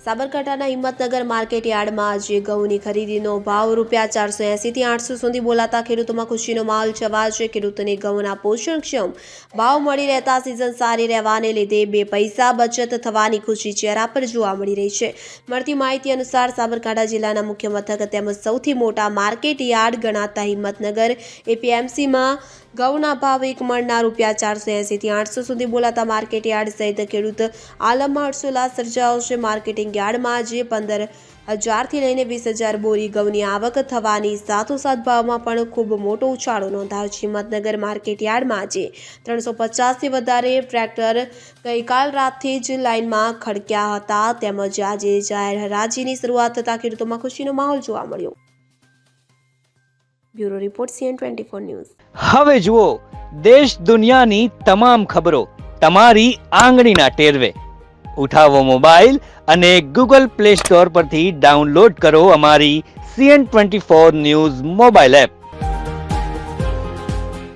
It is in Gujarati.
સાબરકાંઠાના હિંમતનગર માર્કેટ યાર્ડમાં આજે ઘઉંની ખરીદીનો ભાવ ₹480 થી 800 સુધી બોલાતા ખેડૂતોમાં ખુશીનો માહોલ છવાયો છે। ખેડૂતોને ઘઉંના પોષણક્ષમ ભાવ મળી રહેતા સિઝન સારી રહેવાને લીધે 2 પૈસા બચત થવાની ખુશી ચહેરા પર જોવા મળી રહી છે। મળતી માહિતી અનુસાર સાબરકાંઠા જિલ્લાના મુખ્ય મથક તેમજ સૌથી મોટા માર્કેટ યાર્ડ ગણાતા હિંમતનગર એપીએમસીમાં ઘઉંના ભાવ એક મણના ₹480 થી 800 સુધી બોલાતા માર્કેટ યાર્ડ સહિત ખેડૂત આલમમાં હર્ષોલ્લાસ સર્જાયો છે। માર્કેટિંગ યાર્ડમાં આજે 15,000 થી લઈને 20,000 બોરી ઘઉંની આવક થવાની સાથોસાથ ભાવમાં પણ ખૂબ મોટો ઉછાળો નોંધાયો છે। હિંમતનગર માર્કેટ યાર્ડમાં આજે 350 થી વધારે ટ્રેક્ટર ગઈકાલ રાતથી જ લાઇનમાં ખડક્યા હતા। તેમજ આજે જાહેર હરાજીની શરૂઆત થતાં ખેડૂતોમાં ખુશીનો માહોલ જોવા મળ્યો। Bureau report CN24 news. હવે જુઓ દેશ દુનિયાની તમામ ખબરો તમારી આંગળીના ટેરવે। ઉઠાવો મોબાઈલ અને ગૂગલ પ્લે સ્ટોર પરથી ડાઉનલોડ કરો અમારી CN24 ન્યૂઝ મોબાઈલ એપ।